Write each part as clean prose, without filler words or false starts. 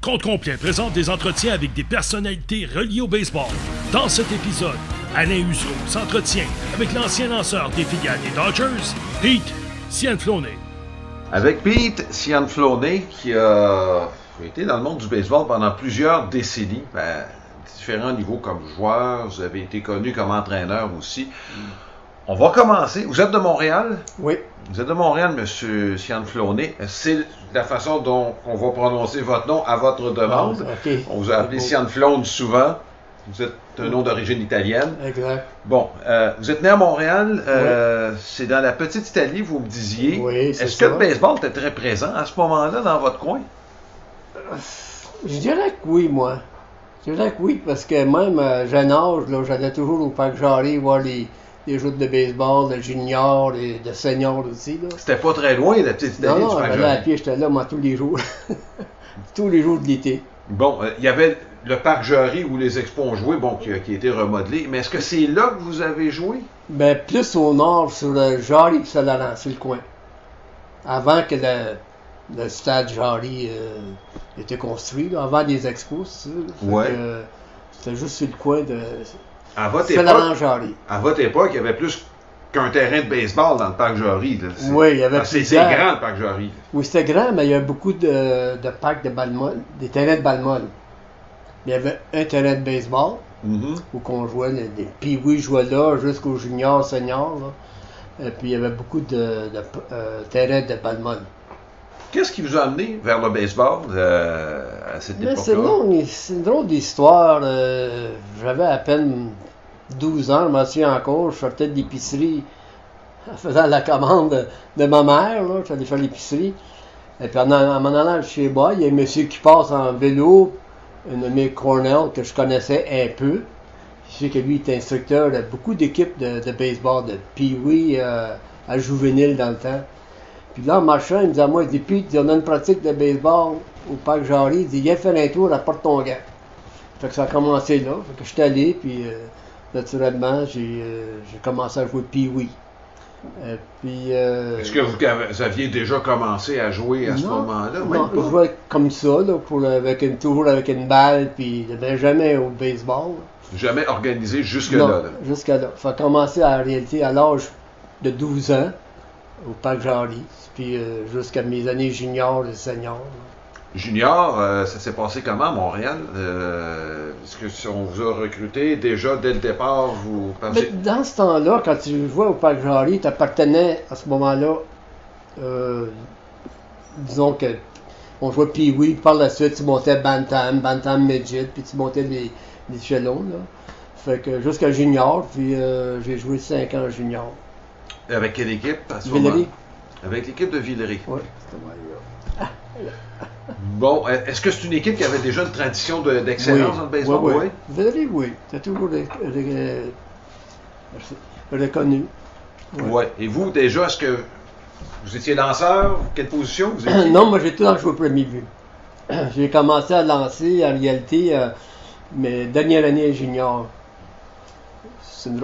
Compte Complet présente des entretiens avec des personnalités reliées au baseball. Dans cet épisode, Alain Huseau s'entretient avec l'ancien lanceur des Filiales des Dodgers, Pete Cianflone. Avec Pete Cianflone, qui a été dans le monde du baseball pendant plusieurs décennies, différents niveaux comme joueur, vous avez été connu comme entraîneur aussi. On va commencer. Vous êtes de Montréal? Oui. Vous êtes de Montréal, M. Cianflone. C'est la façon dont on va prononcer votre nom à votre demande. Okay. On vous a appelé Cianflone souvent. Vous êtes un nom d'origine italienne. Exact. Bon, vous êtes né à Montréal. C'est dans la petite Italie, vous me disiez. Oui, c'est Est-ce ça. que le baseball était très présent à ce moment-là dans votre coin? Je dirais que oui, moi. Je dirais que oui, parce que même à jeune âge, là, j'allais toujours au Parc Jarry voir les joutes de baseball, de juniors, de seniors aussi. Là. C'était pas très loin, la petite Italie Non, du Parc j'allais Jarry. à pied, j'étais là, moi, tous les jours. Tous les jours de l'été. Bon, il y avait le Parc Jarry où les Expos ont joué, bon, qui a été remodelé. Mais est-ce que c'est là que vous avez joué? Ben, plus au nord, sur le Jarry et Saint-Laurent, c'est le coin. Avant que le stade Jarry était construit, là, avant les expos, c'est ça. Ouais. C'était juste sur le coin de À votre Saint-Laurent époque, Jarry. à votre époque, il y avait plus qu'un terrain de baseball dans le Parc Jarry. Là. Oui, il y avait C'est plusieurs. grand, le Parc Jarry. Oui, c'était grand, mais il y avait beaucoup de parcs de balle molle, des terrains de balle molle. Il y avait un terrain de baseball, où qu'on jouait, les Pee-wee jouaient là, jusqu'aux juniors, seniors. Là. Et puis il y avait beaucoup de terrains de balle molle. Qu'est-ce qui vous a amené vers le baseball à cette Mais époque-là? c'est une drôle d'histoire. J'avais à peine 12 ans, je m'en souviens encore, je sortais de l'épicerie en faisant la commande de ma mère, là, j'allais faire l'épicerie. Et puis en m'en allant chez moi, il y a un monsieur qui passe en vélo, un nommé Cornell, que je connaissais un peu. Je sais que lui était instructeur de beaucoup d'équipes de baseball, de Pee-wee à juvénile dans le temps. Puis là, en marchant, il me dit à moi, il dit, Pete, on a une pratique de baseball au Parc Jarry, il dit, viens faire un tour, apporte ton gant. Fait que ça a commencé là, fait que je suis allé, puis naturellement, j'ai commencé à jouer Pee-wee. Est-ce que vous aviez déjà commencé à jouer à ce moment-là? Même Non, pas? je jouais comme ça, là, toujours avec une balle, puis jamais au baseball. Jamais organisé jusque-là. Non, Là. jusqu'à là. Ça a commencé en réalité à l'âge de 12 ans, au Parc Jarry, puis jusqu'à mes années juniors et seniors. Junior, ça s'est passé comment à Montréal? Est-ce qu'on vous a recruté déjà dès le départ? Vous pensez... Mais dans ce temps-là, quand tu jouais au Parc Jarry, tu appartenais à ce moment-là, disons que on jouait Pee-wee, par la suite tu montais Bantam Midget, puis tu montais les échelons. Là. Fait que jusqu'à junior, puis j'ai joué 5 ans junior. Avec quelle équipe à ce Villeray. moment? Avec l'équipe de Villeray. Oui, c'était moi. Bon, est-ce que c'est une équipe qui avait déjà une tradition d'excellence dans le baseball? Oui. Villeray, oui. C'était toujours reconnu. Ouais. Et vous, déjà, est-ce que vous étiez lanceur? Quelle position vous étiez? Non, moi j'ai tout le temps joué au premier but. J'ai commencé à lancer, en réalité, mes dernières années junior.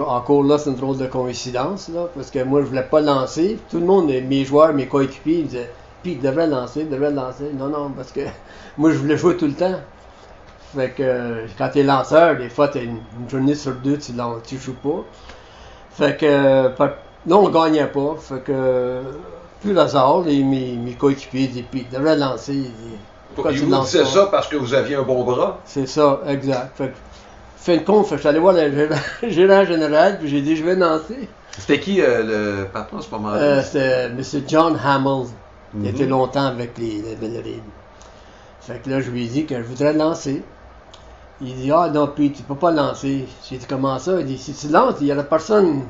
Encore là, c'est une drôle de coïncidence, là, parce que moi, je voulais pas lancer. Tout le monde, mes joueurs, mes coéquipiers, ils disaient « Puis, il devrait lancer. » Non, parce que moi, je voulais jouer tout le temps. Fait que quand t'es lanceur, des fois, t'as une journée sur deux, tu joues pas. Fait que là, on gagnait pas. Fait que, plus hasard, mes coéquipiers disaient « Puis, il devrait lancer. » Ils vous disaient ça parce que vous aviez un bon bras? C'est ça, exact. Fait que, fin de compte, je suis allé voir le gérant général, puis j'ai dit, je vais lancer. C'était qui le patron à ce moment-là? C'était M. John Hamill. Il était longtemps avec les Villeray. Fait que là, je lui ai dit que je voudrais lancer. Il dit, ah non, puis tu peux pas lancer. J'ai dit, comment ça? Il dit, si tu lances, il y aura personne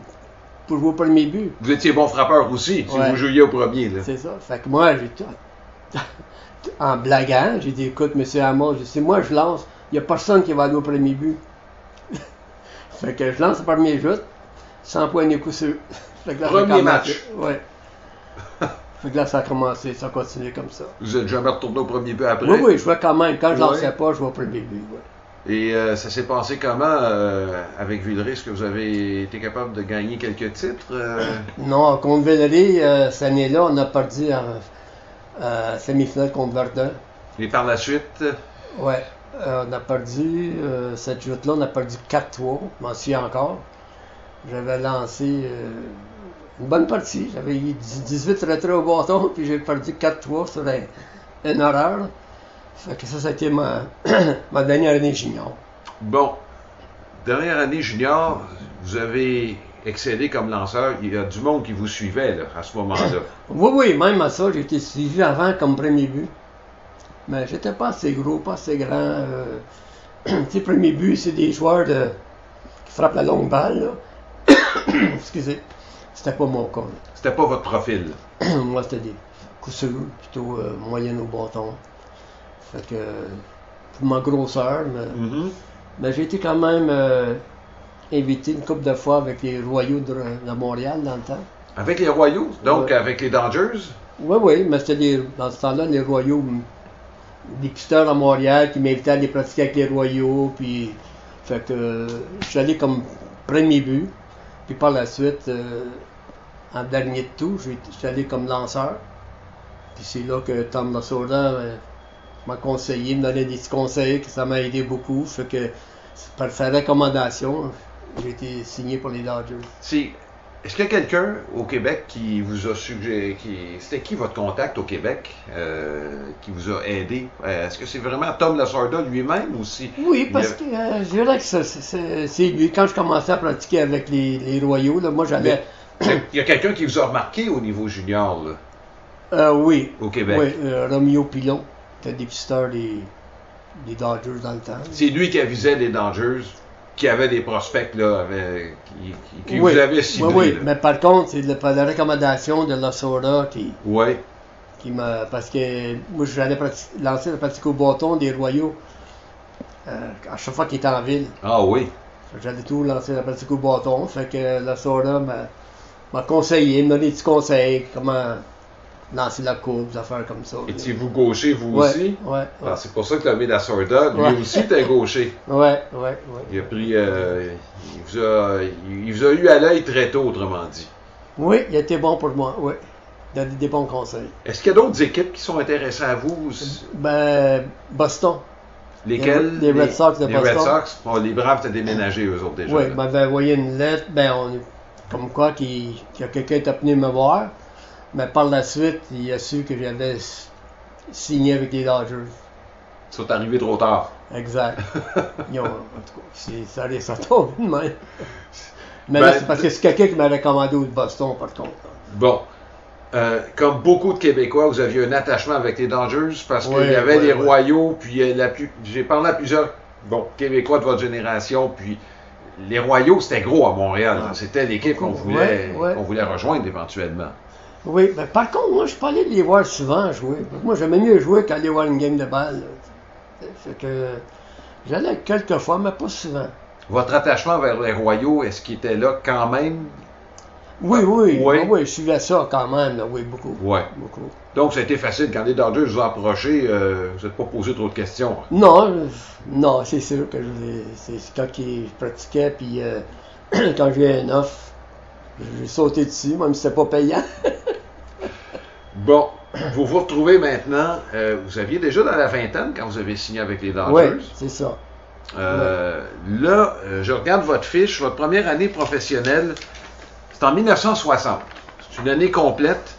pour jouer au premier but. Vous étiez bon frappeur aussi, si vous jouiez au premier. Là. C'est ça. Fait que moi, j'ai tout, en blaguant, j'ai dit, écoute, M. Hamill, si moi je lance, il n'y a personne qui va aller au premier but. Fait que je lance le premier jeu, 100 points de coup sûr. Fait que là, premier match. Ouais. Fait que là, ça a commencé, ça a continué comme ça. Vous n'êtes jamais retourné au premier but après? Oui, je jouais quand même. Quand je lançais pas, je jouais au premier but. Ouais. Et ça s'est passé comment avec Villeray? Est-ce que vous avez été capable de gagner quelques titres? Non, contre Villeray, cette année-là, on a perdu en semi-finale contre Verdun. Et par la suite? Ouais. On a perdu, cette joute-là, on a perdu 4-3, je m'en souviens encore. J'avais lancé une bonne partie. J'avais eu 18 retraits au bâton, puis j'ai perdu 4-3 sur une horreur. Là. Fait que ça a été ma dernière année junior. Bon, dernière année junior, vous avez excellé comme lanceur. Il y a du monde qui vous suivait là, à ce moment-là. Oui, même à ça, j'ai été suivi avant comme premier but. Mais j'étais pas assez gros, pas assez grand. Tu sais, premier but, c'est des joueurs qui frappent la longue balle. Là. Excusez, c'était pas mon cas. Là. C'était pas votre profil. Moi, c'était des coups sûrs, plutôt moyenne au bâton. Fait que, pour ma grosseur, mais j'ai été quand même invité une couple de fois avec les Royaux de Montréal dans le temps. Avec les Royaux? Donc avec les Dodgers? Oui, mais c'était dans ce temps-là, les Royaux, des pisteurs à Montréal qui m'invitaient à aller pratiquer avec les Royaux, puis fait que je suis allé comme premier but, puis par la suite, en dernier de tout, je suis allé comme lanceur, puis c'est là que Tom Lasorda m'a conseillé, me donnait des petits conseils, que ça m'a aidé beaucoup, fait que par sa recommandation, j'ai été signé pour les Dodgers. Est-ce qu'il y a quelqu'un au Québec qui vous a suggéré, c'était qui votre contact au Québec qui vous a aidé? Est-ce que c'est vraiment Tom Lasorda lui-même ou si... Oui, parce que je dirais que c'est lui. Quand je commençais à pratiquer avec les Royaux, là, moi j'allais... Il y a quelqu'un qui vous a remarqué au niveau junior, là? Oui. Au Québec? Oui, Romeo Pilon, qui était dépisteur des Dodgers dans le temps. C'est lui qui avisait les Dodgers qui avaient des prospects, là, qui vous avaient ciblé. Oui, mais par contre, c'est la recommandation de Lasorda qui m'a... Parce que moi, j'allais lancer la pratique au bâton des Royaux à chaque fois qu'il était en ville. Ah oui? J'allais tout lancer la pratique au bâton. Fait que Lasorda m'a conseillé, m'a donné des petits conseils, comment lancer la courbe, des affaires comme ça. Étiez-vous gaucher, vous aussi? Oui. Ah, c'est pour ça que l'ami Lasorda, lui aussi, était gaucher. Oui. Il a pris... il vous a eu à l'œil très tôt, autrement dit. Oui, il a été bon pour moi, oui. Il a donné des bons conseils. Est-ce qu'il y a d'autres équipes qui sont intéressées à vous? Ben, Boston. Lesquels? Les Red Sox de Boston. Les Red Sox? Bon, les Braves étaient déménagés, eux autres, déjà. Oui, il m'avait envoyé une lettre, comme quoi qu'il y a quelqu'un qui était venu me voir. Mais par la suite, il a su que j'avais signé avec les Dodgers. Ils sont arrivés trop tard. Exact. En tout cas, ça tombe de même. Mais là, c'est parce que c'est quelqu'un qui m'a recommandé au Boston, par contre. Bon. Comme beaucoup de Québécois, vous aviez un attachement avec les Dodgers parce qu'il y avait les Royaux, puis j'ai parlé à plusieurs Québécois de votre génération, puis les Royaux, c'était gros à Montréal. C'était l'équipe qu'on voulait rejoindre éventuellement. Oui, mais par contre, moi, je suis pas allé les voir souvent jouer. Moi, j'aimais mieux jouer qu'aller voir une game de balle. Fait que j'allais quelques fois, mais pas souvent. Votre attachement vers les Royaux, est-ce qu'il était là quand même? Oui, je suivais ça quand même, là, oui, beaucoup. Oui. Beaucoup. Donc, ça a été facile. Quand les Dodgers vous ont approché, vous n'êtes pas posé trop de questions. Non, c'est sûr que c'est quand je pratiquais, puis quand j'ai un offre, j'ai sauté dessus, même si c'était pas payant. Bon, vous vous retrouvez maintenant, vous aviez déjà dans la vingtaine quand vous avez signé avec les Dodgers. Oui, c'est ça. Là, je regarde votre fiche, votre première année professionnelle, c'est en 1960. C'est une année complète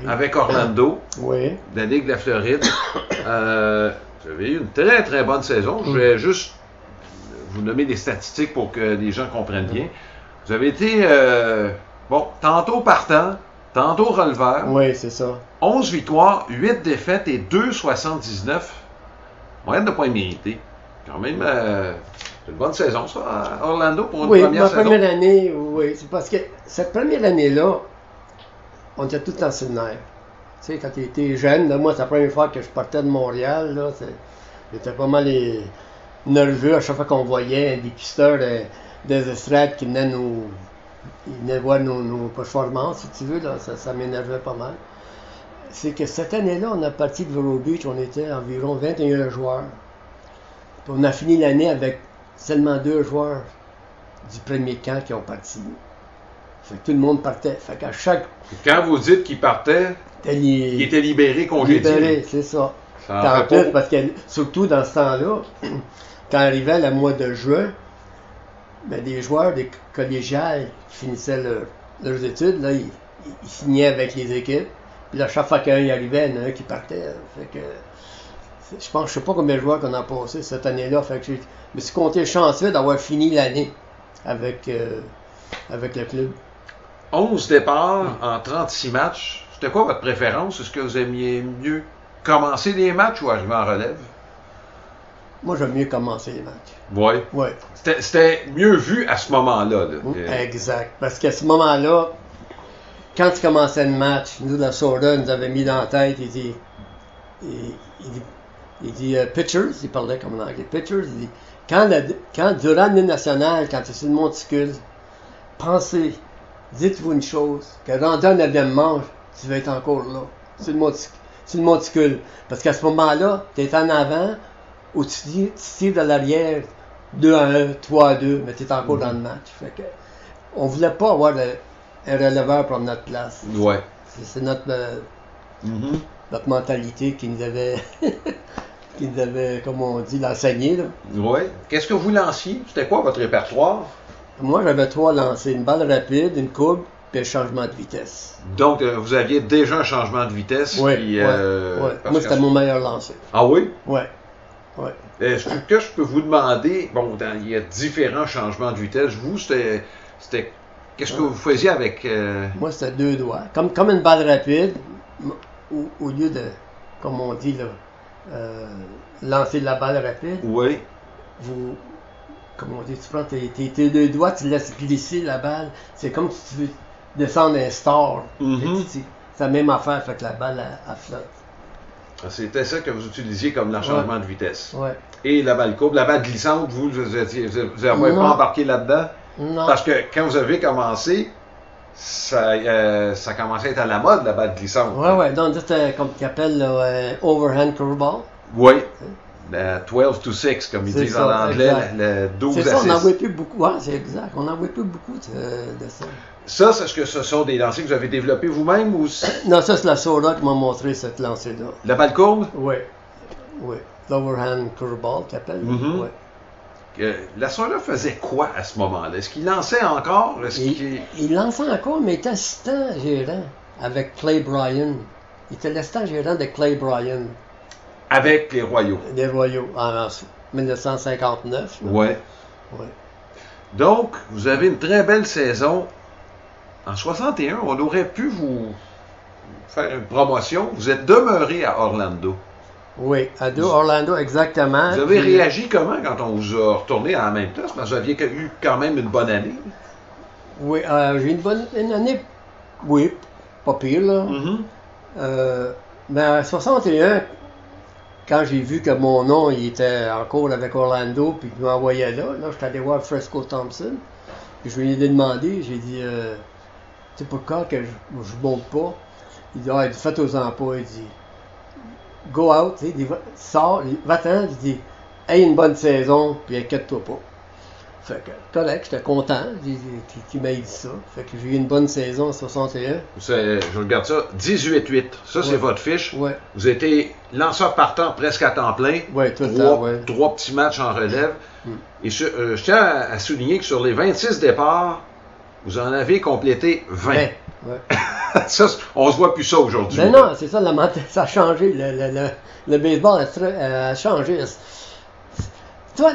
avec Orlando, de la Ligue de la Floride. Vous avez eu une très, très bonne saison. Je vais juste vous nommer des statistiques pour que les gens comprennent bien. Vous avez été, tantôt partant, tantôt releveur. Oui, c'est ça. 11 victoires, 8 défaites et 2,79. Moyenne de points mérités. Quand même, c'est une bonne saison, ça, à Orlando, pour une première saison. Oui, ma première année, oui. C'est parce que cette première année-là, on était tout le temps sur le nerf. Tu sais, quand tu étais jeune, là, moi, c'est la première fois que je partais de Montréal, là, j'étais pas mal nerveux à chaque fois qu'on voyait des pisteurs des estrades qui venaient voir nos performances, si tu veux, là, ça m'énervait pas mal. C'est que cette année-là, on a parti de Vero Beach, on était environ 21 joueurs. Puis on a fini l'année avec seulement 2 joueurs du premier camp qui ont parti. Fait que tout le monde partait. Fait qu'à chaque... Quand vous dites qu'il partait, il était libéré, congédié. Libéré, c'est ça. T'en Puis en fais plus, pas? parce que surtout dans ce temps-là, quand arrivait le mois de juin, ben, des joueurs des collégiales qui finissaient leurs études, là, ils signaient avec les équipes. Puis là, chaque fois qu'un y arrivait, il y en a un qui partait. Fait que, je sais pas combien de joueurs qu'on a passé cette année-là. Fait que je me suis compté chanceux d'avoir fini l'année avec le club. 11 départs en 36 matchs. C'était quoi votre préférence? Est-ce que vous aimiez mieux commencer les matchs ou arriver en relève? Moi, j'aime mieux commencer les matchs. Oui. Ouais. C'était mieux vu à ce moment-là. Là. Exact. Parce qu'à ce moment-là, quand tu commençais le match, nous, la Soda nous avait mis dans la tête, il dit pitchers, il parlait comme en anglais, pitchers, il dit, quand durant l'année nationale, quand tu es sur le monticule, pensez, dites-vous une chose, que rendu en 9e manche, tu vas être encore là, sur le monticule. Parce qu'à ce moment-là, tu es en avant, ou tu tires de l'arrière, 2-1, 3-2, mais tu es encore dans le match. Fait que, on voulait pas avoir un releveur pour notre place. Ouais. C'est notre mentalité qui nous avait, comme on dit, l'enseigné. Oui. Qu'est-ce que vous lanciez? C'était quoi votre répertoire? Moi, j'avais 3 lancers. Une balle rapide, une courbe, puis un changement de vitesse. Donc, vous aviez déjà un changement de vitesse? Oui, puis, Moi, c'était mon meilleur lancer. Ah oui? Oui. Est-ce que je peux vous demander, bon, il y a différents changements de vitesse. Vous, c'était qu'est-ce que vous faisiez avec... Moi, c'était 2 doigts. Comme une balle rapide, au lieu de, comme on dit, là, lancer la balle rapide, Oui. Comme on dit, tu prends tes 2 doigts, tu laisses glisser la balle. C'est comme si tu veux descendre un star. C'est la même affaire, fait que la balle, elle flotte. C'était ça que vous utilisiez comme changement de vitesse. Ouais. Et la balle courbe, la balle glissante, vous n'avez pas embarqué là-dedans? Non. Parce que quand vous avez commencé, ça commençait à être à la mode, la balle glissante. Ouais. Donc, c'était comme qu'ils appellent overhand curveball. Oui. Le 12-6, comme ils disent en anglais, le 12 à 6. C'est ça, on n'en voit plus beaucoup. Ouais, c'est exact. On n'en voit plus beaucoup de ça. Ça, est-ce que ce sont des lancers que vous avez développés vous-même ou... Non, ça, c'est la Soda qui m'a montré cette lancée-là. La balle courbe? Oui. L'overhand curveball, qu'ils appellent. La Soda faisait quoi à ce moment-là? Est-ce qu'il lançait encore? Il lançait encore, mais il était assistant gérant avec Clay Bryan. Il était l'assistant gérant de Clay Bryan. Avec les Royaux. Les Royaux, en 1959. Oui. Donc, vous avez une très belle saison. En 61, on aurait pu vous faire une promotion. Vous êtes demeuré à Orlando. Oui, à Orlando, exactement. Vous avez réagi comment quand on vous a retourné à la même place? Parce que vous aviez eu quand même une bonne année. Oui, j'ai une année, oui, pas pire, là. Mais en 61, quand j'ai vu que mon nom il était en cours avec Orlando, puis qu'il m'envoyait là, j'étais allé voir Fresco Thompson. Puis je lui ai demandé, j'ai dit, tu sais pourquoi que je monte pas? Il dit, faites-en pas. Il dit, go out, il dit, sors, va-t'en, il dit, aie une bonne saison, puis inquiète-toi pas. Fait que, correct, j'étais content qu'il m'ait dit ça. Fait que j'ai eu une bonne saison en 61. Je regarde ça, 18-8. Ça, c'est votre fiche. Ouais. Vous étiez lanceur partant presque à temps plein. Oui, tout le temps, oui. 3 petits matchs en relève. Et je tiens à souligner que sur les 26 départs, vous en avez complété 20. Ouais. Ça, on se voit plus ça aujourd'hui. Ben non, c'est ça, ça a changé. Le baseball a changé. Toi,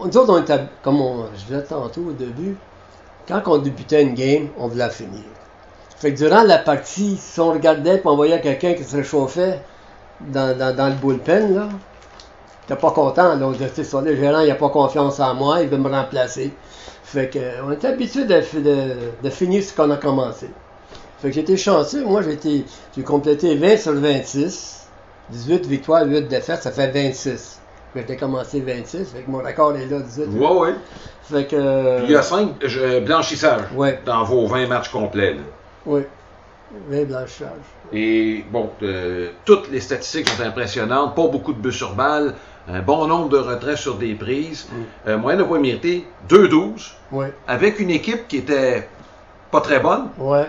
nous autres, on était, comme je disais tantôt au début, quand on débutait une game, on voulait la finir. Fait que durant la partie, si on regardait et on voyait quelqu'un qui se réchauffait dans le bullpen, là, t'es pas content. Là, on disait, ça, le gérant, il n'a pas confiance en moi, il veut me remplacer. Fait que, on était habitué de finir ce qu'on a commencé. Fait que j'étais chanceux. Moi, j'ai complété 20 sur 26. 18 victoires, 8 défaites, ça fait 26. J'ai commencé 26, fait que mon record est là, 18. Oui. Fait que... Il y a 5 blanchissages dans vos 20 matchs complets. Là. Oui, 20 blanchissages. Et bon, toutes les statistiques sont impressionnantes. Pas beaucoup de buts sur balle, un bon nombre de retraits sur des prises. Moyenne de points mérités, 2-12. Oui. Avec une équipe qui était pas très bonne. Oui.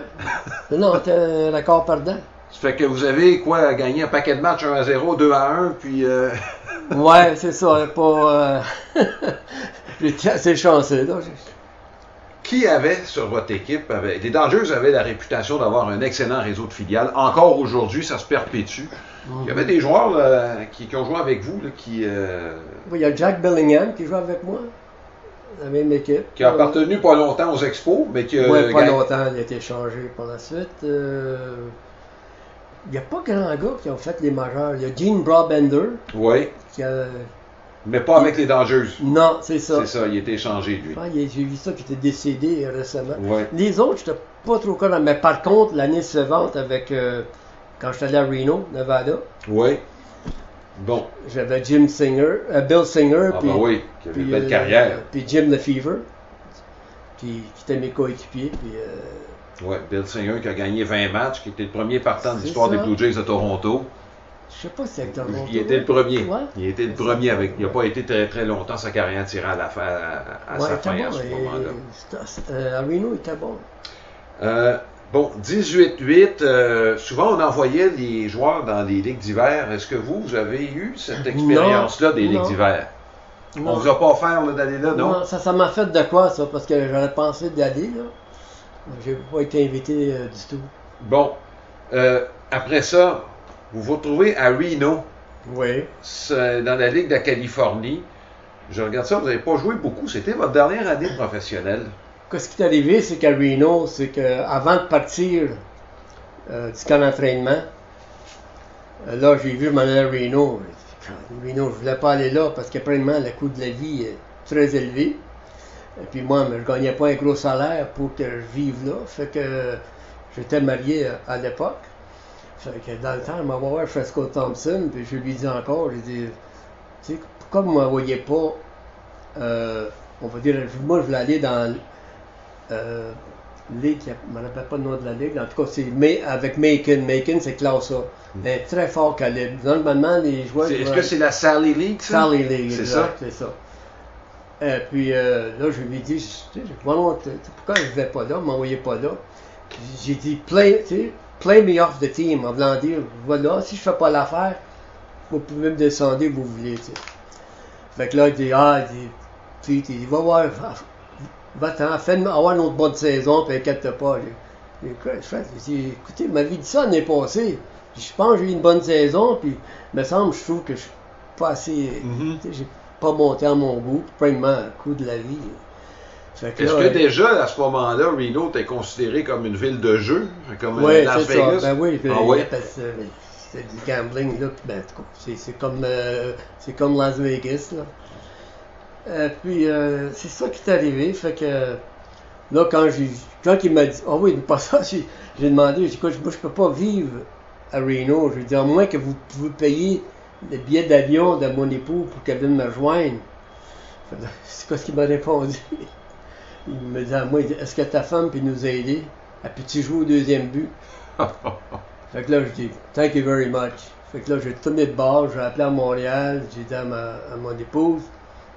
Non, c'était un record perdant. Ça fait que vous avez quoi, gagné un paquet de matchs 1-0, 2-1, puis... Ouais, c'est ça. J'étais assez chanceux, là. Qui avait sur votre équipe, les Dodgers avaient la réputation d'avoir un excellent réseau de filiales. Encore aujourd'hui, ça se perpétue. Il y avait des joueurs là, qui ont joué avec vous, là, qui... Oui, il y a Jack Bellingham qui joue avec moi, la même équipe. Qui a appartenu pas longtemps aux Expos, mais qui a... Oui, pas longtemps, il a été changé par la suite. Il n'y a pas grand gars qui ont fait les majeurs. Il y a Gene Brabender. Oui. Qui a... Mais pas avec les Dodgers. Non, c'est ça. C'est ça, il a été changé, lui. J'ai vu ça, qui était décédé récemment. Ouais. Les autres, je n'étais pas trop content. Mais par contre, l'année suivante, avec quand j'étais allé à Reno, Nevada. Oui. Bon. J'avais Bill Singer. Ah, ben oui, qui avait une belle carrière. Puis Jim Lefevre, qui était mes coéquipiers. Oui, Bill Singer qui a gagné 20 matchs, qui était le premier partant de l'histoire des Blue Jays de Toronto. Je sais pas si c'est Toronto. Il était le premier. Ouais. Il était le premier avec. Il n'a pas été très très longtemps sa carrière tirée à la fin, à sa fin bon, à ce moment-là. À Reno, il était bon. Bon, 18-8, souvent on envoyait les joueurs dans les ligues d'hiver. Est-ce que vous avez eu cette expérience-là des ligues d'hiver? On vous a pas offert d'aller là, non? Non, ça m'a fait de quoi, ça? Parce que j'aurais pensé d'aller, là. J'ai pas été invité du tout. Bon, après ça, vous vous retrouvez à Reno. Oui. Dans la Ligue de la Californie. Je regarde ça, vous n'avez pas joué beaucoup. C'était votre dernière année professionnelle. Ce qui est arrivé, c'est qu'à Reno, c'est qu'avant de partir du camp d'entraînement, là, j'ai vu, je m'en allais à Reno. Reno, je voulais pas aller là parce qu'apparemment, le coût de la vie est très élevé. Et puis moi, je ne gagnais pas un gros salaire pour que je vive là. Fait que j'étais marié à l'époque. Fait que dans le temps, je m'envoie voir Fresco Thompson, puis je lui dis encore, j'ai dit, tu sais, pourquoi vous ne m'envoyez pas, on va dire, moi je voulais aller dans ligue, je ne me rappelle pas le nom de la ligue, en tout cas c'est avec Macon. Macon, c'est classe A. Mais très fort calibre. Normalement, les joueurs... Est-ce que c'est la Sally League, ça? Sally League, c'est exact, ça? C'est ça. Et puis là, je lui ai dit, tu sais, pourquoi je ne vais pas là, ne m'envoyez pas là? J'ai dit, play me off the team, en voulant dire, voilà, si je ne fais pas l'affaire, vous pouvez me descendre où vous voulez, tu sais. Fait que là, il dit, il dit, va voir, va-t'en, avoir une autre bonne saison, puis inquiète pas. J'ai dit, écoutez, il m'avait dit ça l'année passée. Je pense que j'ai eu une bonne saison, puis il me semble, je trouve que je suis pas assez, j'ai pas monté à mon goût, probablement un coup de la vie. Est-ce que déjà, à ce moment-là, Reno était considéré comme une ville de jeu, comme Las Vegas? Ça. Ben oui, ouais. C'est du gambling, là. Ben, c'est comme Las Vegas, là. Puis, c'est ça qui est arrivé, fait que, là, quand il m'a dit, oui, pas ça, j'ai demandé, j'ai dit, moi, je peux pas vivre à Reno. Je lui ai dit, à moins que vous pouvez payer le billet d'avion de mon époux pour qu'elle vienne me rejoindre. C'est quoi ce qu'il m'a répondu? Il me dit à moi, est-ce que ta femme peut nous aider? Peux-tu jouer au deuxième but? Fait que là, je dis, thank you very much. Fait que là, j'ai tourné de bord, j'ai appelé à Montréal, j'ai dit à mon épouse,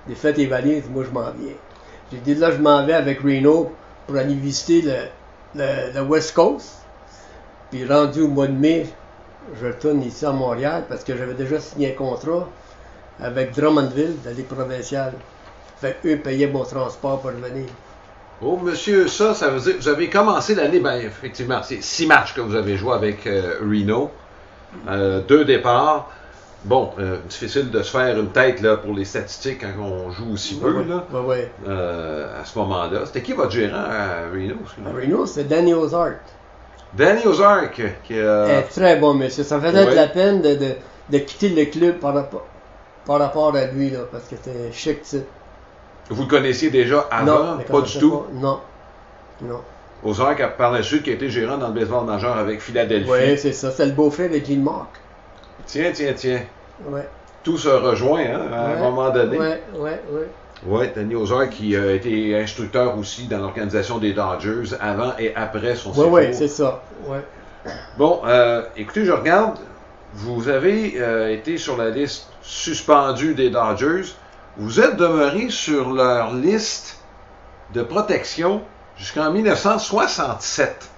j'ai fait tes valises, moi je m'en viens. J'ai dit, là, je m'en vais avec Reno pour aller visiter le West Coast. Puis rendu au mois de mai, je retourne ici à Montréal parce que j'avais déjà signé un contrat avec Drummondville, de la Ligue provinciale. Fait qu'eux payaient mon transport pour revenir. Oh, monsieur, ça veut dire que vous avez commencé l'année, ben effectivement, c'est 6 matchs que vous avez joué avec Reno, 2 départs. Bon, difficile de se faire une tête là, pour les statistiques quand on joue aussi peu, là, à ce moment-là. C'était qui votre gérant à Reno? À Reno, c'est Danny Ozark. Danny Ozark, qui très bon monsieur. Ça faisait de la peine de quitter le club par rapport à lui, là, parce que c'était chic, tu sais. Vous le connaissiez déjà avant? Non, pas du tout? Non. Ozark, par la suite, qui a été gérant dans le baseball majeur avec Philadelphie. Oui, c'est ça. C'est le beau-frère de Gene Mark. Tiens. Ouais. Tout se rejoint, à un moment donné. Oui. Danny Ozark qui a été instructeur aussi dans l'organisation des Dodgers avant et après son séjour. Oui, c'est ça. Ouais. Bon, écoutez, je regarde. Vous avez été sur la liste suspendue des Dodgers. Vous êtes demeuré sur leur liste de protection jusqu'en 1967.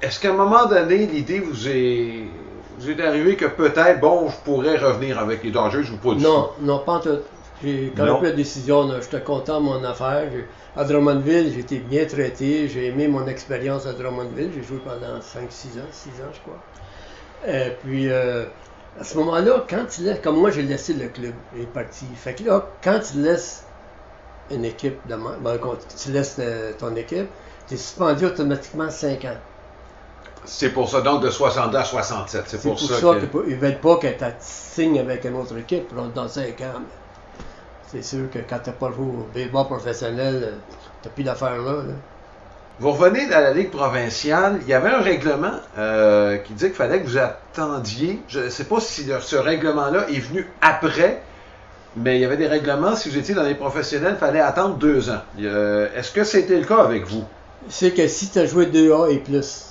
Est-ce qu'à un moment donné, l'idée vous est arrivée que peut-être, bon, je pourrais revenir avec les Dodgers ou pas du tout? Non, pas en tout. Quand j'ai pris la décision, j'étais content de mon affaire. À Drummondville, j'ai été bien traité. J'ai aimé mon expérience à Drummondville. J'ai joué pendant 6 ans, je crois. Et puis, à ce moment-là, quand tu laisses, comme moi, j'ai laissé le club, il est parti. Fait que là, quand tu laisses une équipe, quand tu laisses ton équipe, tu es suspendu automatiquement 5 ans. C'est pour ça, donc, de 60 à 67. C'est pour ça que... Ils ne veulent pas que tu signes avec une autre équipe dans 5 ans. Mais c'est sûr que quand tu n'as pas joué au baseball professionnel, tu n'as plus d'affaires là. Vous revenez dans la Ligue provinciale, il y avait un règlement qui disait qu'il fallait que vous attendiez. Je ne sais pas si ce règlement-là est venu après, mais il y avait des règlements, si vous étiez dans les professionnels, il fallait attendre 2 ans. Est-ce que c'était le cas avec vous? C'est que si tu as joué 2A et plus...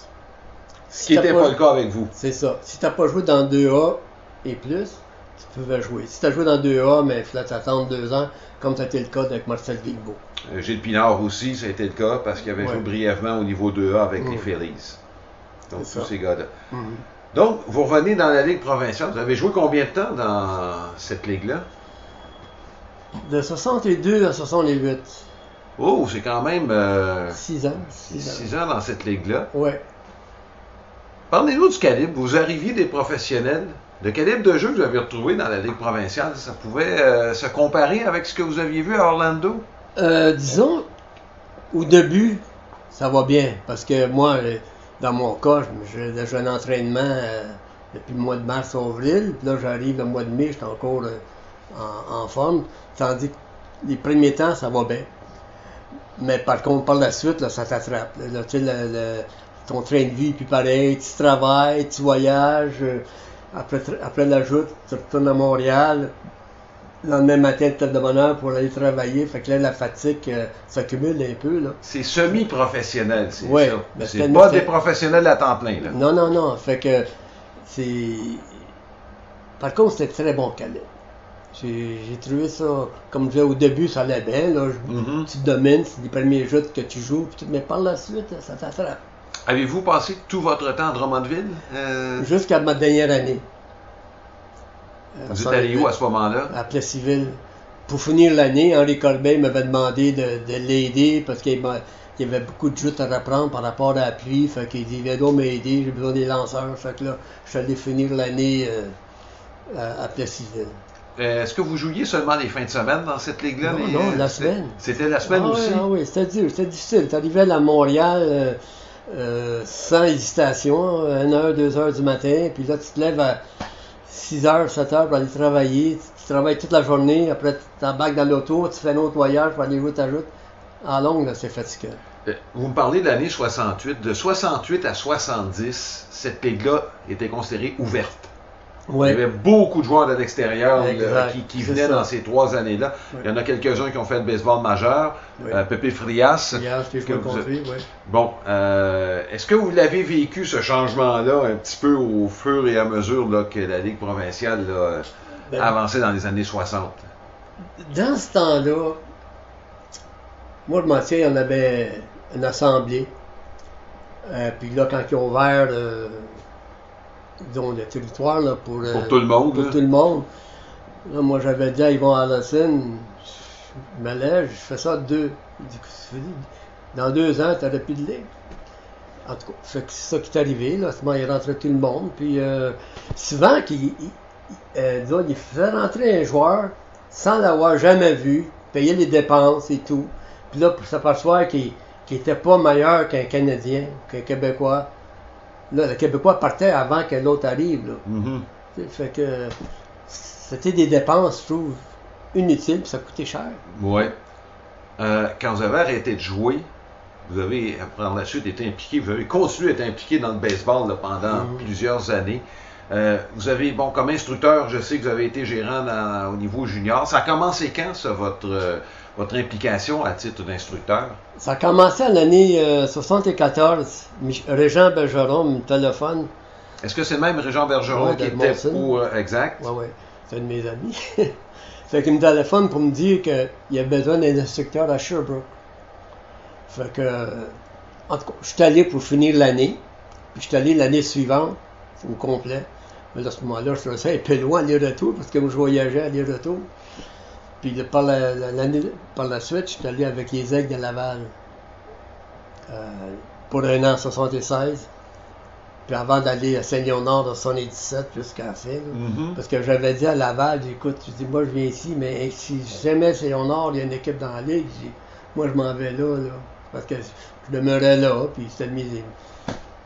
Ce qui n'était pas le cas avec vous. C'est ça. Si tu n'as pas joué dans 2A et plus, tu pouvais jouer. Si tu as joué dans 2A, mais il fallait t'attendre 2 ans, comme ça a été le cas avec Marcel Guilbeault. Gilles Pinard aussi, ça a été le cas, parce qu'il avait joué brièvement au niveau 2A avec les Phillies. Donc, tous ces gars-là. Donc, vous revenez dans la Ligue provinciale. Vous avez joué combien de temps dans cette ligue-là? De 62 à 68. Oh, c'est quand même... 6 ans. 6 ans dans cette ligue-là. Oui. Parlez-nous du calibre. Vous arriviez des professionnels. Le calibre de jeu que vous avez retrouvé dans la Ligue provinciale, ça pouvait se comparer avec ce que vous aviez vu à Orlando? Disons, au début, ça va bien. Parce que moi, dans mon cas, j'ai déjà un entraînement depuis le mois de mars-avril. Puis là, j'arrive le mois de mai, j'étais encore en forme. Tandis que les premiers temps, ça va bien. Mais par contre, par la suite, là, ça t'attrape. Là, tu sais, ton train de vie, puis pareil, tu travailles, tu voyages. Après la joute, tu retournes à Montréal. Le lendemain matin, tu te de bonne heure pour aller travailler. Fait que là, la fatigue s'accumule un peu. Là. C'est semi-professionnel, c'est ouais, ça. Ben, c'est pas des professionnels à temps plein. Là. Non. Fait que c'est... Par contre, c'était très bon calibre. J'ai trouvé ça, comme je disais au début, ça allait bien. Là. Tu domines, c'est les premiers jeux que tu joues. Mais par la suite, ça t'attrape. Avez-vous passé tout votre temps à Drummondville? Jusqu'à ma dernière année. Vous êtes allé où à ce moment-là? À Plessisville. Pour finir l'année, Henri Corbeil m'avait demandé de l'aider parce qu'il y avait beaucoup de joutes à reprendre par rapport à la pluie. Fait qu'il dit, viens donc m'aider, j'ai besoin des lanceurs. Fait que là, je suis allé finir l'année à Plessisville. Est-ce que vous jouiez seulement les fins de semaine dans cette ligue-là? Non, la semaine. C'était la semaine aussi? Oui, c'était dur, c'était difficile. Tu arrivais à Montréal sans hésitation, 1h, 2h du matin, puis là, tu te lèves à 6h, 7h pour aller travailler. Tu travailles toute la journée, après tu t'embarques dans l'auto, tu fais un autre voyage pour aller jouer ta route. En longue, là, c'est fatigant. Vous me parlez de l'année 68. De 68 à 70, cette ligue-là était considérée ouverte. Ouais. Il y avait beaucoup de joueurs de l'extérieur qui venaient ça. dans ces 3 années-là. Ouais. Il y en a quelques-uns qui ont fait le baseball majeur. Ouais. Pépé Frias. Bon, est-ce que vous l'avez vécu, ce changement-là, un petit peu au fur et à mesure là, que la Ligue provinciale avançait dans les années 60? Dans ce temps-là, moi, je m'en tiens, on avait une assemblée. Puis là, quand ils ont ouvert... disons, le territoire là, pour tout le monde. Pour tout le monde. Là, moi, j'avais dit à Yvon Allison, je me lève, je fais ça dans 2 ans, tu n'aurais plus de ligue. En tout cas, c'est ça qui est arrivé. Là. Il rentrait tout le monde. Puis souvent, il faisait rentrer un joueur sans l'avoir jamais vu, payer les dépenses et tout. Puis là, pour s'apercevoir qu'il n'était pas meilleur qu'un Canadien, qu'un Québécois. Là, le Québécois partait avant que l'autre arrive. Là. Fait que c'était des dépenses, je trouve, inutiles, puis ça coûtait cher. Oui. Quand vous avez arrêté de jouer, vous avez, par la suite, été impliqué, vous avez continué à être impliqué dans le baseball là, pendant plusieurs années. Vous avez, bon, comme instructeur, je sais que vous avez été gérant au niveau junior. Ça a commencé quand, ça, votre implication à titre d'instructeur? Ça a commencé à l'année 74. Régent Bergeron me téléphone. Est-ce que c'est le même Régent Bergeron qui était pour... exact? Oui. C'est un de mes amis. Fait qu'il me téléphone pour me dire qu'il y a besoin d'un instructeur à Sherbrooke. Fait que... en tout cas, je suis allé pour finir l'année. Puis je suis allé l'année suivante, au complet. Mais à ce moment-là, je trouvais ça un peu loin, aller-retour, parce que moi, je voyageais aller-retour. Puis par la suite, je suis allé avec les Aigles de Laval pour un an en 76. Puis avant d'aller à Saint-Léonard en 77 jusqu'à la fin. Parce que j'avais dit à Laval, écoute, je dis, moi je viens ici, mais si jamais Saint-Léonard, il y a une équipe dans la ligue, je dis, moi je m'en vais là. Parce que je demeurais là, puis c'était mes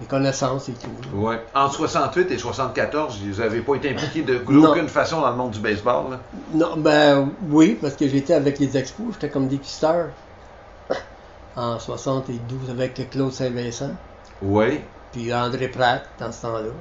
connaissances et tout. Oui. Entre 68 et 74, vous n'avez pas été impliqué d'aucune façon dans le monde du baseball, là? Non, ben oui, parce que j'étais avec les Expos, j'étais comme dépisteur en 72 avec Claude Saint-Vincent. Oui. Puis André Pratt, dans ce temps-là.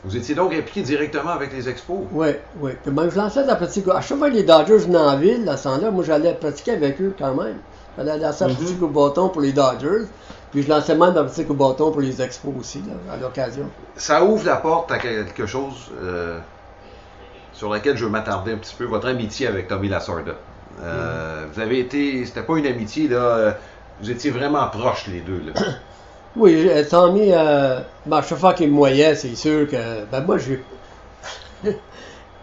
Vous étiez donc impliqué directement avec les Expos? Oui, oui. Puis même, je lançais de la pratique. À chaque fois que les Dodgers venaient en ville, à ce temps-là, moi, j'allais pratiquer avec eux quand même. J'allais lancer la pratique au bâton pour les Dodgers. Puis je lançais même de la pratique au bâton pour les Expos aussi, là, à l'occasion. Ça ouvre la porte à quelque chose sur laquelle je veux m'attarder un petit peu, votre amitié avec Tommy Lasorda. Vous avez été... C'était pas une amitié, là... vous étiez vraiment proches, les deux, là. Oui, Tommy, à chaque fois qu'il me voyait, c'est sûr que, ben moi, même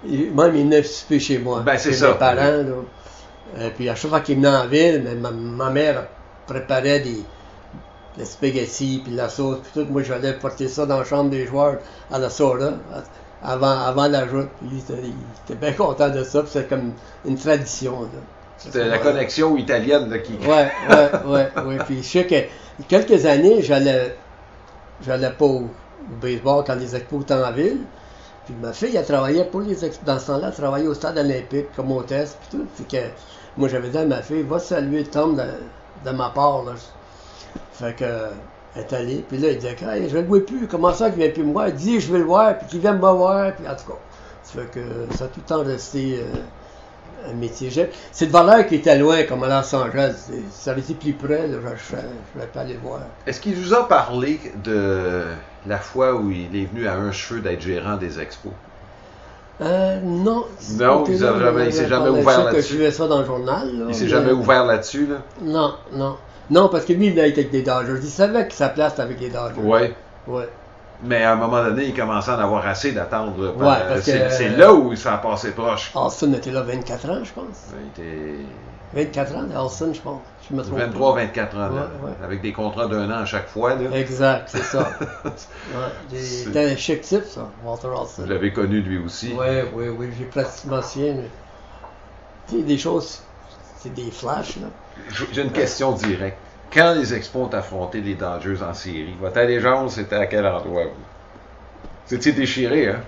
il venait souper chez moi. Ben, c'est chez ça. Mes parents, là. Puis à chaque fois qu'il venait en ville, ma mère préparait des spaghettis, puis la sauce, puis tout. Moi, j'allais porter ça dans la chambre des joueurs à la soda, avant la joute. Puis il était bien content de ça, puis c'est comme une tradition, là. C'était la connexion italienne là, qui... Oui. Puis je sais que quelques années, j'allais pas au baseball quand les Expos étaient en ville. Puis ma fille, elle travaillait pour les Expos. Dans ce temps-là, elle travaillait au stade olympique comme hôtesse. Puis tout. Puis que moi, j'avais dit à ma fille, va saluer Tom de ma part. Là. Fait que elle est allée. Puis là, il disait, hey, je ne le vois plus. Comment ça qu'il vient plus me voir? Il dit, je vais le voir. Puis qu'il vient me voir. Puis en tout cas, ça fait que ça a tout le temps resté... un métier. C'est de Valeur qui était loin, comme à Los Angeles. Ça avait été plus près, là, je ne vais pas aller voir. Est-ce qu'il vous a parlé de la fois où il est venu à un cheveu d'être gérant des Expos? Non. Non, il s'est jamais ouvert là-dessus. Je suivais ça dans le journal. Là, il s'est jamais ouvert là-dessus, là? Non. Non, parce que lui, il venait avec des Dodgers. Il savait que sa place était avec les Dodgers. Oui. Mais à un moment donné, il commençait à en avoir assez d'attendre. C'est là où ça a passé proche. Alston était là 24 ans, je pense. Il était... 24 ans d'Alston, je pense. 23-24 ans, avec des contrats d'1 an à chaque fois. Là. Exact, c'est ça. C'était un chic type, ça, Walter Alston. Vous l'avez connu lui aussi. Oui, j'ai pratiquement sien. Tu sais, des choses, c'est des flashs, là. J'ai une question directe. Quand les Expos ont affronté les Dodgers en série, votre allégeance c'était à quel endroit, vous? Vous étiez déchiré, hein?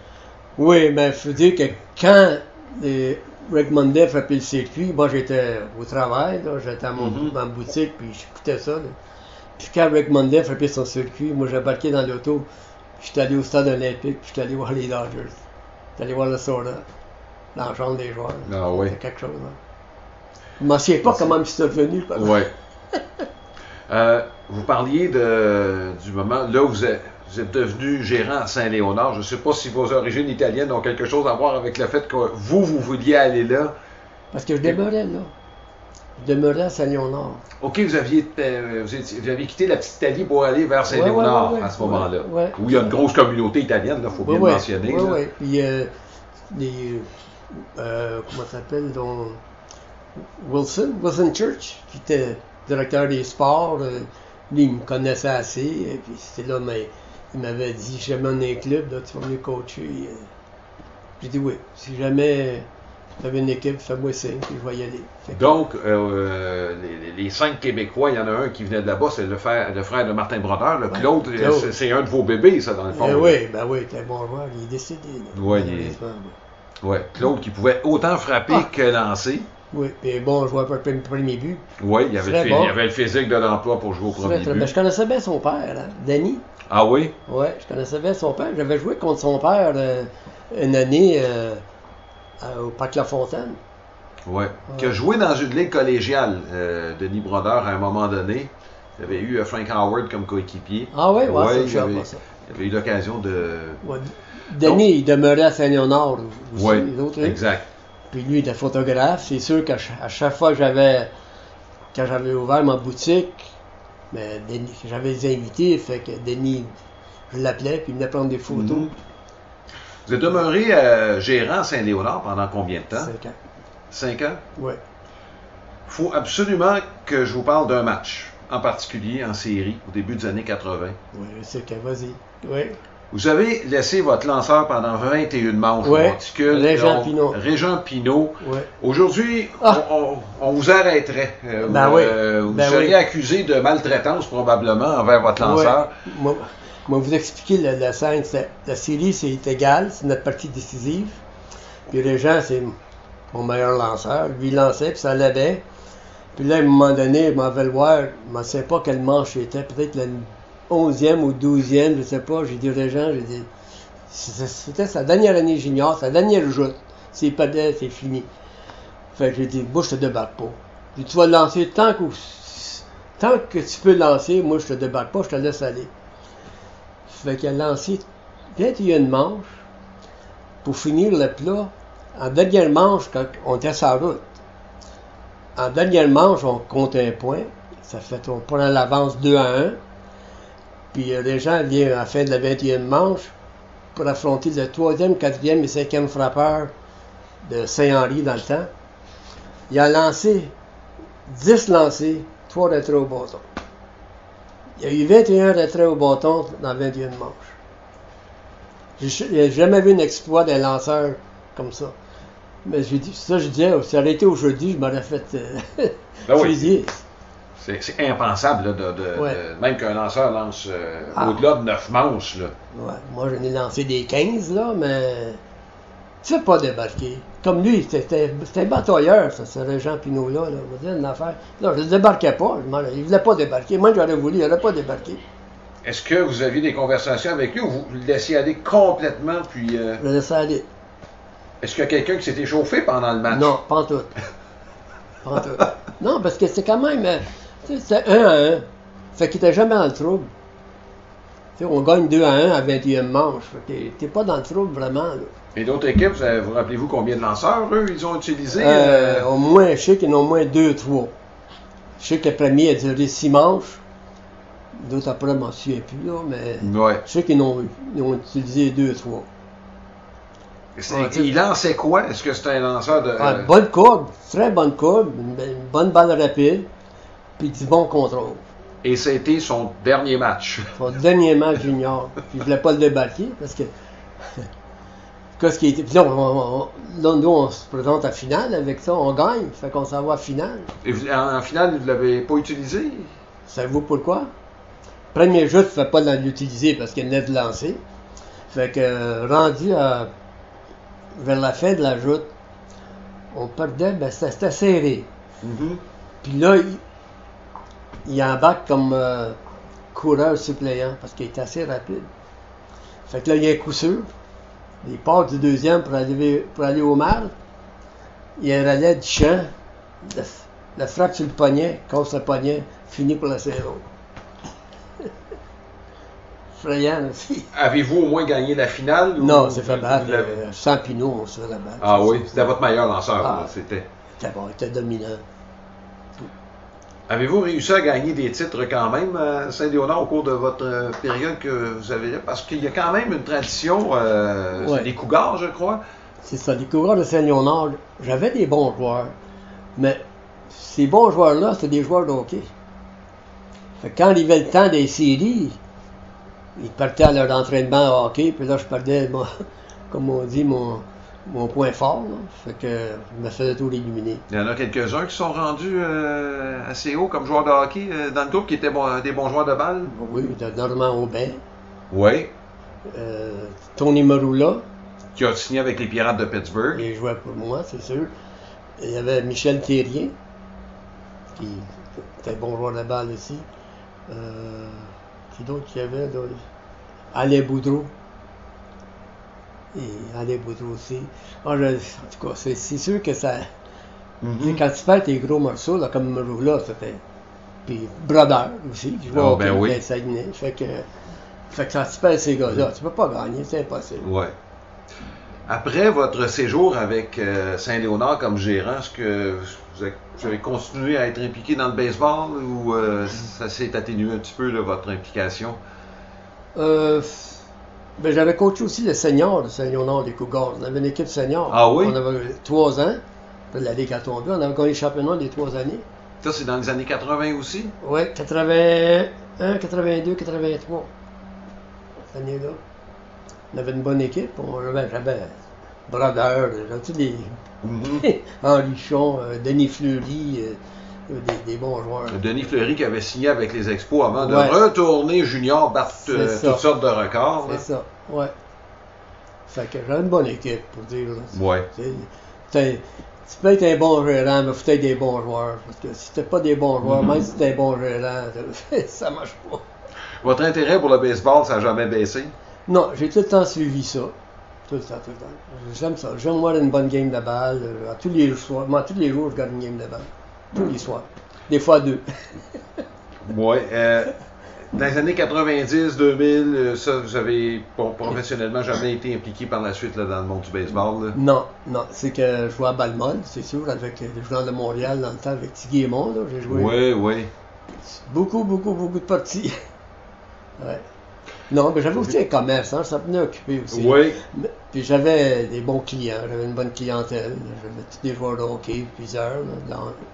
Oui, mais il faut dire que quand Rick Monday frappait le circuit, moi j'étais au travail, là, j'étais à ma boutique, puis j'écoutais ça. Là. Puis quand Rick Monday frappait son circuit, moi j'embarquais dans l'auto, puis j'étais allé au stade olympique, puis j'étais allé voir les Dodgers. J'étais allé voir le soda, dans la chambre des joueurs. Ah oui. C'était quelque chose, là. Je ne m'en souviens pas comment je suis revenu. Oui. Vous parliez du moment, là où vous êtes devenu gérant à Saint-Léonard. Je ne sais pas si vos origines italiennes ont quelque chose à voir avec le fait que vous vouliez aller là. Parce que je demeurais là. Je demeurais à Saint-Léonard. OK, vous aviez quitté la petite Italie pour aller vers Saint-Léonard à ce moment-là. Où il y a une grosse communauté italienne, il faut bien le mentionner. Oui. Puis, comment ça s'appelle, donc, Wilson Church, qui était directeur des sports, lui, il me connaissait assez, et puis c'était là, mais il m'avait dit, si jamais on est un club, là, tu vas venir coacher. J'ai dit oui, si jamais tu avais une équipe, fais-moi signe, puis je vais y aller. Donc, les 5 Québécois, il y en a un qui venait de là-bas, c'est le frère de Martin Brodeur, le Claude, c'est un de vos bébés, ça, dans le fond. Oui, c'était un bon joueur, il est décédé. Oui, Claude qui pouvait autant frapper que lancer. Oui, et bon joueur pour le premier but. Oui, il y avait le physique de l'emploi pour jouer au premier but. Mais je connaissais bien son père, hein, Denis. Ah oui? Oui, je connaissais bien son père. J'avais joué contre son père une année au Parc La Fontaine. Oui, qui a joué dans une ligue collégiale, Denis Brodeur, à un moment donné. Il avait eu Frank Howard comme coéquipier. Ah oui? Il avait eu l'occasion de... Ouais. Denis, il demeurait à Saint-Léonard aussi. Oui, exact. Puis lui, il était photographe. C'est sûr qu'à chaque fois quand j'avais ouvert ma boutique, mais j'avais des invités, fait que Denis je l'appelais, puis il venait prendre des photos. Vous êtes demeuré gérant à Saint-Léonard pendant combien de temps? 5 ans. 5 ans? Oui. Il faut absolument que je vous parle d'un match, en particulier en série, au début des années 80. Oui, c'est que, vas-y. Oui. Vous avez laissé votre lanceur pendant 21 manches au Ouais, monticule. Régent Pinault. Régent Pinault. Ouais. Aujourd'hui, Ah. on vous arrêterait. Ben oui. Vous Ben seriez oui. accusé de maltraitance probablement envers votre lanceur. Ouais. Moi, vous expliquer la scène. La série, c'est égal, c'est notre partie décisive. Puis Régent, c'est mon meilleur lanceur. Lui, il lançait, puis ça l'aidait. Puis là, à un moment donné, je m'en vais le voir. Je ne sais pas quelle manche c'était. Peut-être la 11e ou 12e, je ne sais pas. J'ai dit Régent, j'ai dit. C'était sa dernière année junior, sa dernière joute. S'il perdait, c'est fini. Fait que j'ai dit, moi, je te débarque pas. J'ai dit, tu vas le lancer tant que tu peux lancer, moi, je te débarque pas, je te laisse aller. Fait qu'il a lancé 21 manches pour finir le plat. En dernière manche, quand on était sur la route, en dernière manche, on compte un point. Ça fait, on prend l'avance 2-1. Puis les gens viennent à la fin de la 21e manche pour affronter le 3e, 4e et 5e frappeur de Saint-Henri dans le temps. Il a lancé 10 lancés, 3 retraits au bâton. Il y a eu 21 retraits au bâton dans la 21e manche. Je n'ai jamais vu un exploit d'un lanceur comme ça. Mais je disais, si ça aurait été aujourd'hui, je m'aurais fait fusiller. C'est impensable, là, même qu'un lanceur lance au-delà de 9 manches. Là. Ouais, moi, j'en ai lancé des 15, là, mais tu ne fais pas débarquer. Comme lui, c'était un batailleur, ça, ce Régent Pinault-là. Là, on va dire une affaire. Là, je ne le débarquais pas. Il ne voulait pas débarquer. Moi, j'aurais voulu, il n'aurait pas débarqué. Est-ce que vous aviez des conversations avec lui ou vous le laissiez aller complètement, puis... Je le laissais aller. Est-ce qu'il y a quelqu'un qui s'est échauffé pendant le match? Non, pas en tout. Pas en tout. Non, parce que c'est quand même... C'était 1-1. Fait qu'il n'était jamais dans le trouble. T'sais, on gagne 2-1 à 21e manche. Fait que t'es pas dans le trouble vraiment. Là. Et d'autres équipes, vous rappelez-vous combien de lanceurs, eux, ils ont utilisé? Au moins, je sais qu'il y en a au moins 2-3. Je sais que le premier a duré 6 manches. D'autres après, je m'en souviens plus, là, mais ouais. Je sais qu'ils ont utilisé 2-3. Il lançait quoi? Est-ce que c'était un lanceur de... bonne courbe, très bonne courbe, une bonne balle rapide, puis du bon contrôle. Et c'était son dernier match. Son dernier match junior. Puis il ne voulait pas le débarquer parce que... Qu'est-ce qui était... Puis là, nous, on se présente à finale avec ça, on gagne, fait qu'on s'en va à finale. Et en finale, vous ne l'avez pas utilisé? Savez-vous pourquoi? Premier jeu, tu ne fais pas l'utiliser parce qu'il venait de lancer. Fait que, rendu vers la fin de la joute, on perdait, ben c'était serré. Mm-hmm. Puis là, il embarque comme coureur suppléant parce qu'il est assez rapide. Fait que là, il y a un coup sûr. Il part du deuxième pour aller au mal. Il y a un relais du champ. La frappe sur le poignet, casse le poignet, finit pour la serrer. Effrayant aussi. Avez-vous au moins gagné la finale? Non, c'est fait battre. Sans Pinault, on se fait la battre. Ah oui, c'était votre meilleur lanceur. Ah, c'était bon, il était dominant. Avez-vous réussi à gagner des titres quand même à Saint-Léonard au cours de votre période que vous avez là? Parce qu'il y a quand même une tradition, c'est des Cougars, je crois. C'est ça, les Cougars de Saint-Léonard, j'avais des bons joueurs, mais ces bons joueurs-là, c'était des joueurs de hockey. Fait que quand il avait le temps des séries, ils partaient à leur entraînement hockey, puis là, je perdais, comme on dit, mon point fort. Là. Fait que je me faisais tout éliminer. Il y en a quelques-uns qui sont rendus assez haut comme joueurs de hockey dans le groupe qui étaient des bons joueurs de balle. Oui, Normand Aubin. Oui. Tony Marula. Qui a signé avec les Pirates de Pittsburgh. Il jouait pour moi, c'est sûr. Il y avait Michel Thérien, qui était bon joueur de balle aussi. Qui d'autre qu'il y avait? Là? Alain Boudreau. Et Alain Boudreau aussi. En tout cas, c'est sûr que ça... Mm-hmm. Quand tu perds tes gros morceaux, là, comme Marula, c'était... Puis Brodeur aussi, qui jouait au Saguenay. Fait que quand tu perds ces gars-là, tu peux pas gagner, c'est impossible. Ouais. Après votre séjour avec Saint-Léonard comme gérant, est-ce que vous avez continué à être impliqué dans le baseball ou ça s'est atténué un petit peu, là, votre implication? Ben, j'avais coaché aussi le senior de Saint-Léonard des Cougars. On avait une équipe senior. Ah oui? On avait 3 ans. Puis la Ligue a tombé. On avait gagné le championnat les 3 années. Ça, c'est dans les années 80 aussi? Oui, 81, 82, 83. Cette année-là. On avait une bonne équipe. J'avais Brodeur, j'avais tous les. Henrichon, Denis Fleury, des bons joueurs. Denis Fleury qui avait signé avec les Expos avant de Ouais. retourner junior, battre toutes sortes de records. C'est ça, ouais. Fait que j'avais une bonne équipe, pour dire. Là. Ouais. Tu peux être un bon gérant, mais il faut être des bons joueurs. Parce que si t'es pas des bons joueurs, même si t'es un bon gérant, ça marche pas. Votre intérêt pour le baseball, ça n'a jamais baissé? Non, j'ai tout le temps suivi ça. Tout le temps. J'aime ça. J'aime voir une bonne game de balle. À tous les soirs. Moi, tous les jours, je regarde une game de balle. Tous les soirs. Des fois 2. Oui. Dans les années 90, 2000, ça, vous avez professionnellement jamais été impliqué par la suite là, dans le monde du baseball? Là. Non. C'est que je jouais à Balmol, c'est sûr, avec les joueurs de Montréal dans le temps, avec Tiggy Aymon. J'ai joué Oui. beaucoup de parties. Ouais. Non, mais j'avais aussi un commerce, hein, ça venait occuper aussi. Oui. Puis j'avais des bons clients, j'avais une bonne clientèle. J'avais tous des joueurs de hockey, plusieurs,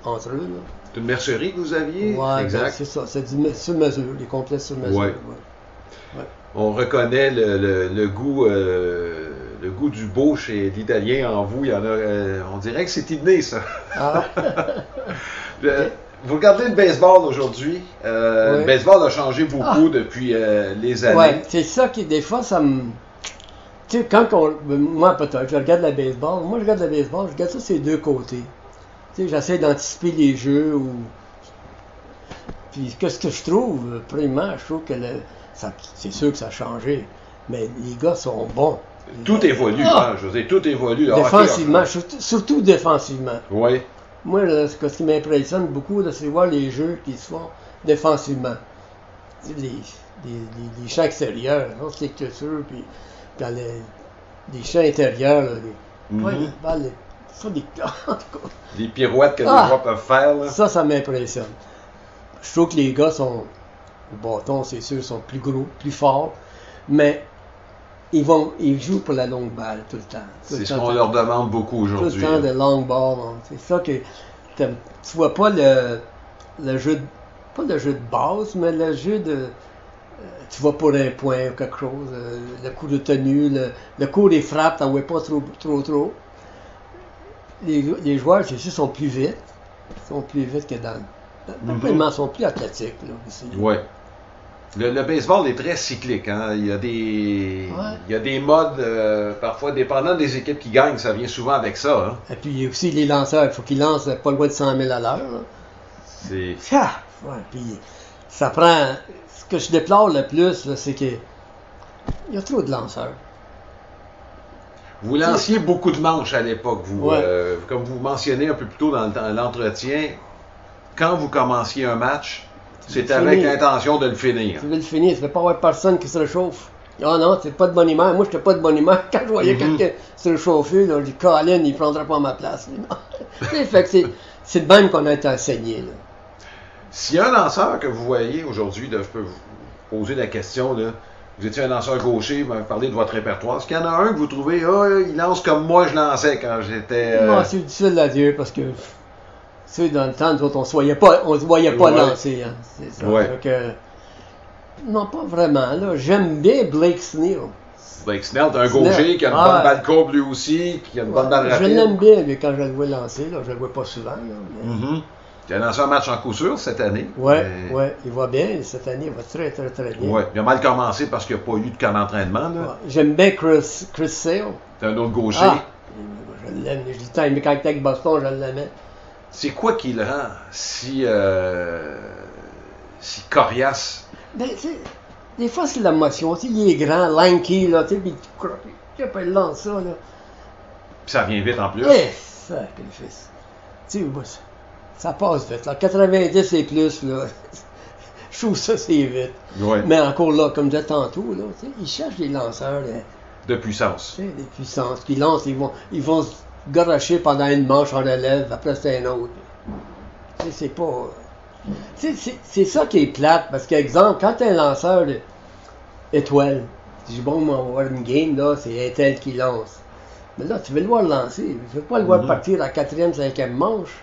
entre eux. Là. C'est une mercerie que vous aviez? Ouais, exact. ben, c'est ça, c'est sur mesure, des complexes sur mesure. Ouais. Ouais. On reconnaît le goût du beau chez l'Italien en vous. Il y en a, on dirait que c'est inné, ça. Ah. Vous regardez le baseball aujourd'hui. Le baseball a changé beaucoup depuis les années. Ouais, c'est ça qui, des fois, ça me. Tu sais, moi, peut-être, je regarde le baseball. Moi, je regarde le baseball, je regarde ça sur les deux côtés. Tu sais, j'essaie d'anticiper les jeux ou. Puis, qu'est-ce que je trouve? Premièrement, je trouve que c'est sûr que ça a changé. Mais les gars sont bons. Tout évolue, hein, je veux dire, tout évolue. Défensivement, surtout défensivement. Oui. Moi, là, ce qui m'impressionne beaucoup, là, c'est voir les jeux qui se font défensivement. Tu sais, les champs extérieurs, c'est clôture, puis dans les champs intérieurs, là, les balles, ça, en tout cas. Les pirouettes que les joueurs peuvent faire. Là. Ça m'impressionne. Je trouve que les gars sont, au bâton, c'est sûr, sont plus gros, plus forts, mais ils jouent pour la longue balle tout le temps. C'est ce qu'on leur demande beaucoup aujourd'hui. Tout le temps de long ball. Hein. C'est ça que tu vois pas le jeu, pas le jeu de base, mais le jeu de. Tu vas pour un point ou quelque chose, le coup de tenue, le coup des frappes, t'en vois pas trop. Les joueurs, c'est sûr, sont plus vite. Ils sont plus vite que dans. Ils sont plus athlétiques. Oui. Le baseball est très cyclique. Hein? Il y a des modes, parfois, dépendant des équipes qui gagnent, ça vient souvent avec ça. Hein? Et puis, il y a aussi les lanceurs. Il faut qu'ils lancent pas loin de 100 000 à l'heure. C'est. Ouais, puis, ça prend. Ce que je déplore le plus, là, c'est qu'il y a trop de lanceurs. Vous lanciez beaucoup de manches à l'époque. Vous, comme vous mentionnez un peu plus tôt dans l'entretien, quand vous commenciez un match, c'est avec l'intention de le finir. Tu veux le finir, tu ne veux pas avoir personne qui se réchauffe. Ah non, c'est pas de bonne humeur. Moi, je n'étais pas de bonne humeur. Quand je voyais quelqu'un se réchauffer, là, je dis, Colin, il ne prendra pas ma place. Fait que c'est de même qu'on a été enseigné. Là. S'il y a un lanceur que vous voyez aujourd'hui, je peux vous poser la question, là, vous étiez un lanceur gaucher, vous m'avez parlé de votre répertoire. Est-ce qu'il y en a un que vous trouvez, il lance comme moi je lançais quand j'étais... Non, c'est difficile à dire parce que, tu sais, dans le temps, nous autres, on ne se voyait pas lancer. Hein, c'est ça. Donc, non, pas vraiment. Là. J'aime bien Blake Snell. Blake Snell, c'est un gaucher qui a une bonne balle courbe lui aussi, qui a une bonne balle rapide. Je l'aime bien, lui, quand je le vois lancer. Là. Je le vois pas souvent. Là, mais... Il a lancé un match en coup sûr cette année. Oui, il va bien. Cette année, il va très bien. Oui, il a mal commencé parce qu'il n'y a pas eu de camp d'entraînement. J'aime bien Chris Sale. C'est un autre gaucher. Je l'aime. Je dis tant, mais quand il était avec Boston, je l'aimais. C'est quoi qui le rend si coriace? Ben, des fois, c'est l'émotion. Il est grand, lanky, là, tu sais, puis il lance ça, là. Puis ça vient vite en plus. Sacrifice. Tu sais, ça passe vite, là. 90 et plus, là. Je trouve ça, c'est vite. Ouais. Mais encore là, comme je disais tantôt, là, tu sais, ils cherchent des lanceurs, là. De puissance. Tu sais, des puissances. Qui lancent, ils vont se garocher pendant une manche en relève, après c'est un autre. Tu sais, c'est pas... C'est ça qui est plate, parce qu'exemple, quand t'es un lanceur, étoile. Je dis, bon, on va avoir une game, là, c'est un tel qui lance. Mais là, tu veux le voir lancer. Tu ne veux pas le voir partir à la 4e, 5e manche.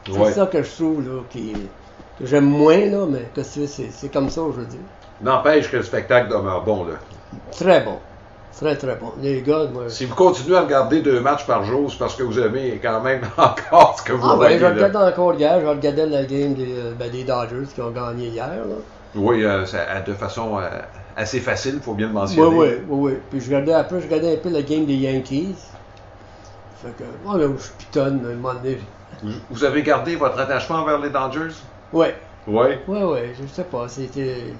C'est ça que je trouve, là, que j'aime moins, là, mais que c'est comme ça aujourd'hui. N'empêche que le spectacle demeure bon, là. Très bon. Très, très bon. Les gars, moi... Si vous continuez à regarder 2 matchs par jour, c'est parce que vous aimez quand même encore ce que vous voyez. Je regardais encore hier, je regardais la game des Dodgers qui ont gagné hier, là. Oui, de façon assez facile, il faut bien le mentionner. Oui. Puis je regardais un peu la game des Yankees. Fait que, là, je pitonne, à un moment donné. Vous avez gardé votre attachement vers les Dodgers? Oui. Oui? Oui, je sais pas, c'était...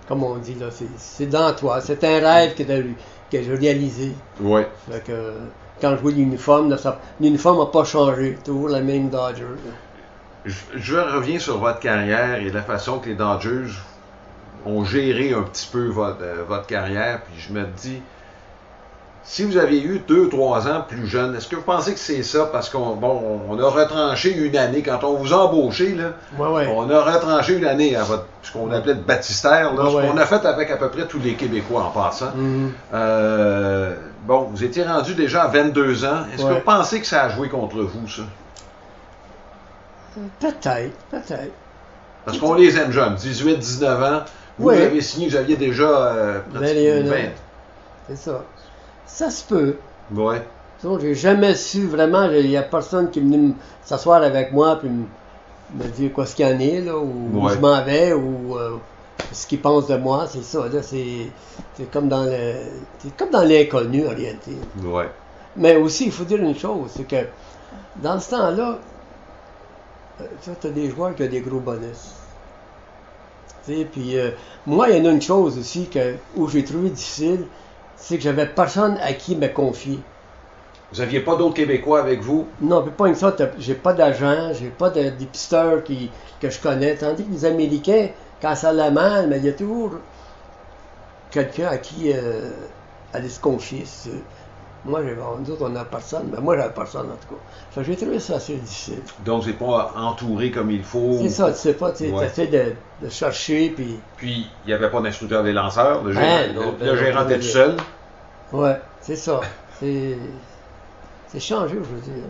Comme on dit, là, c'est dans toi. C'est un rêve que j'ai réalisé. Oui. Fait que, quand je vois l'uniforme, l'uniforme n'a pas changé. Toujours la même Dodger. Je reviens sur votre carrière et la façon que les Dodgers ont géré un petit peu votre carrière. Puis je me dis, si vous aviez eu 2-3 ans plus jeune, est-ce que vous pensez que c'est ça? Parce qu'on a retranché une année. Quand on vous a embauché, là, on a retranché une année à ce qu'on appelait le baptistère. Là, ce qu'on a fait avec à peu près tous les Québécois en passant. Vous étiez rendu déjà à 22 ans. Est-ce que vous pensez que ça a joué contre vous, ça? Peut-être. Parce qu'on les aime jeunes, 18, 19 ans. Vous avez signé, vous aviez déjà pratiquement 20. C'est ça. Ça se peut. Oui. J'ai jamais su vraiment, il n'y a personne qui est venu s'asseoir avec moi et me dire quoi ce qu'il y en est, là, où je m'en vais, ou ce qu'ils pensent de moi, c'est ça. Là, c'est comme dans l'inconnu en réalité. Oui. Mais aussi, il faut dire une chose, c'est que dans ce temps-là, tu as des joueurs qui ont des gros bonus. Puis moi, il y en a une chose aussi où j'ai trouvé difficile, c'est que j'avais personne à qui me confier. Vous n'aviez pas d'autres Québécois avec vous? Non, pas une ça, j'ai pas d'agent, j'ai pas de dépisteur que je connais. Tandis que les Américains, quand ça allait mal, mais il y a toujours quelqu'un à qui aller se confier. Moi, nous autres, on n'a personne, mais moi, j'avais personne en tout cas. Fait que j'ai trouvé ça assez difficile. Donc, c'est pas entouré comme il faut? C'est ça, tu sais pas, tu essaies de chercher, puis... Puis, il n'y avait pas d'instructeur des lanceurs, le gérant était tout seul? Ouais, c'est ça. C'est changé aujourd'hui. Hein.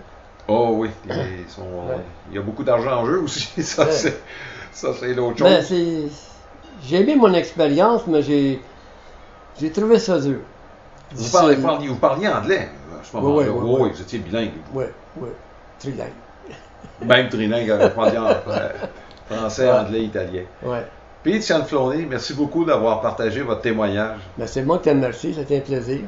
Oh oui, il y a beaucoup d'argent en jeu aussi, ça c'est l'autre chose. Ben, j'ai aimé mon expérience, mais j'ai trouvé ça dur. Vous parliez anglais à ce moment-là? Oui, vous étiez bilingue. Oui, trilingue. Même trilingue, vous parliez français, anglais, italien. Oui. Pete Cianflone, merci beaucoup d'avoir partagé votre témoignage. Ben, c'est moi qui te remercie, c'était un plaisir.